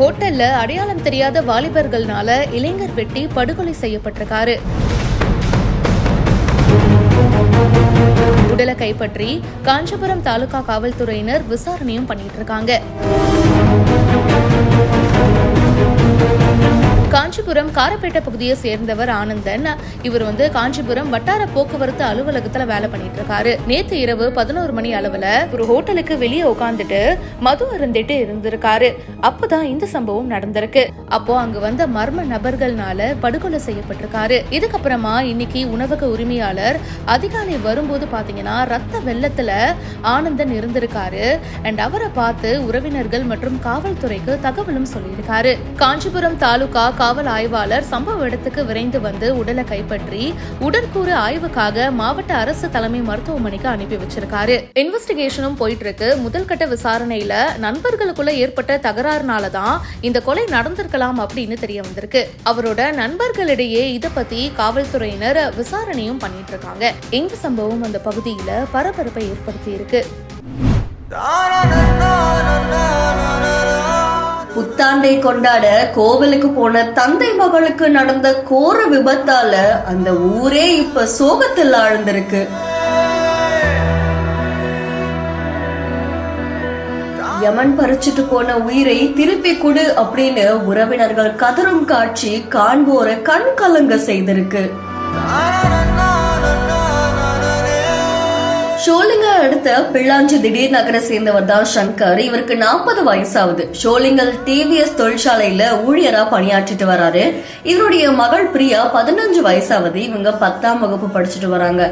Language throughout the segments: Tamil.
ஹோட்டல்ல அடையாளம் தெரியாத வாலிபர்கள்னால இளைஞர் வெட்டி படுகொலை செய்யப்பட்டிருக்காரு. உடலை கைப்பற்றி காஞ்சிபுரம் தாலுகா காவல்துறையினர் விசாரணையும் பண்ணிட்டு இருக்காங்க. காஞ்சிபுரம் காரப்பேட்டை பகுதியை சேர்ந்தவர் ஆனந்தன். இவர் காஞ்சிபுரம் வட்டார போக்குவரத்து அலுவலகத்துல வேலை பண்ணிட்டு இருக்காரு. நேத்து இரவு 11 மணி அளவுல ஒரு ஹோட்டலுக்கு வெளியே உட்காந்துட்டு மது அருந்திட்டு இருந்திருக்காரு. அப்பதான் இந்த சம்பவம் நடந்திருக்கு. அப்போ அங்கு வந்த மர்ம நபர்கள்னால படுகொலை செய்யப்பட்டிருக்காரு. இதுக்கப்புறமா இன்னைக்கு உணவக உரிமையாளர் அதிகாலை வரும்போது பாத்தீங்கன்னா ரத்த வெள்ளத்துல ஆனந்தன் இருந்திருக்காரு. அண்ட் அவரை பார்த்து உறவினர்கள் மற்றும் காவல்துறைக்கு தகவலும் சொல்லியிருக்காரு. காஞ்சிபுரம் தாலுகா காவல் ஆய்வாளர் சம்பவ இடத்துக்கு விரைந்து வந்து உடலை கைப்பற்றி உடற்கூறு ஆய்வுக்காக மாவட்ட அரசு தலைமை மருத்துவமனைக்கு அனுப்பி வச்சிருக்காரு. இன்வெஸ்டிகேஷனும் போயிட்டு இருக்கு. முதல் கட்ட விசாரணையில நண்பர்களுக்குள்ள ஏற்பட்ட தகராறுனாலதான் இந்த கொலை நடந்திருக்கலாம் அப்படின்னு தெரிய வந்திருக்கு. அவரோட நண்பர்களிடையே இத பத்தி காவல்துறையினர் விசாரணையும் பண்ணிட்டு இருக்காங்க. இந்த சம்பவம் அந்த பகுதியில பரபரப்பை ஏற்படுத்தி இருக்கு. புத்தாண்டை கொண்டாட கோவிலுக்கு போன தந்தை மகளுக்கு நடந்த கோர விபத்தால அந்த ஊரே இப்ப சோகத்தில் ஆழ்ந்திருக்கு. யமன் பறிச்சுட்டு போன உயிரை திருப்பி கொடு அப்படின்னு உறவினர்கள் கதரும் காட்சி காண்போரை கண் கலங்க செய்திருக்கு. ஷோலிங்கர் அடுத்த பிள்ளாஞ்சி திடீர் நகரை சேர்ந்தவர் தான் சங்கர். இவருக்கு 40 வயசாகுது. ஷோலிங்கர் டிவிஎஸ் தொழிற்சாலையில ஊழியரா பணியாற்றிட்டு வராரு. இவருடைய மகள் பிரியா 15 வயசாகுது. இவங்க 10ஆம் வகுப்பு படிச்சுட்டு வராங்க.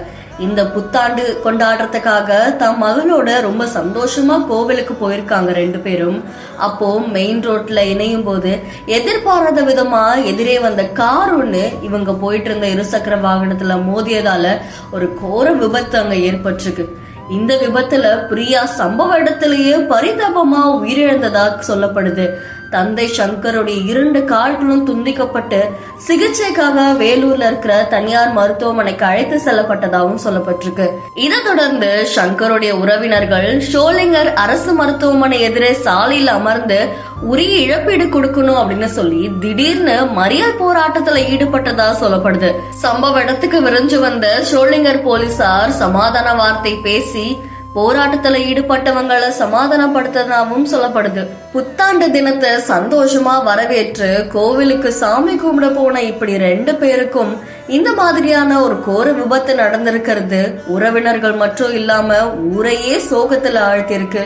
இந்த புத்தாண்டு கொண்டாடுறதுக்காக தம் மகளோட ரொம்ப சந்தோஷமா கோவிலுக்கு போயிருக்காங்க 2 பேரும். அப்போ மெயின் ரோட்ல இணையும் போது எதிர்பாராத விதமா எதிரே வந்த கார் ஒண்ணு இவங்க போயிட்டு இருந்த இருசக்கர வாகனத்துல மோதியதால ஒரு கோர விபத்து அங்க ஏற்பட்டிருக்கு. இந்த விபத்துல பிரியா சம்பவ இடத்திலேயே பரிதாபமா உயிரிழந்ததா சொல்லப்படுது. தந்தை சங்கருடைய 2 கால்களும் துண்டிக்கப்பட்டு சிகிச்சைக்காக வேலூர்ல இருக்கிற தனியார் மருத்துவமனைக்கு அழைத்து செல்லப்பட்டதாகவும் சொல்லப்பட்டிருக்கு. இதை தொடர்ந்து சங்கருடைய உறவினர்கள் ஷோலிங்கர் அரசு மருத்துவமனை எதிரே சாலையில் அமர்ந்து உரிய இழப்பீடு கொடுக்கணும் அப்படின்னு சொல்லி திடீர்னு மறியல் போராட்டத்துல ஈடுபட்டதா சொல்லப்படுது. சம்பவ இடத்துக்கு விரைஞ்சு வந்த ஷோலிங்கர் போலீசார் சமாதான வார்த்தை பேசி போராட்டத்துல ஈடுபட்டவங்களை சமாதானப்படுத்ததாகவும் சொல்லப்படுது. புத்தாண்டு தினத்தை சந்தோஷமா வரவேற்று கோவிலுக்கு சாமி கும்பிட போன இப்படி 2 பேருக்கும் இந்த மாதிரியான ஒரு கோர விபத்து நடந்திருக்கிறது உறவினர்கள் மட்டும் இல்லாம ஊரையே சோகத்துல ஆழ்த்திருக்கு.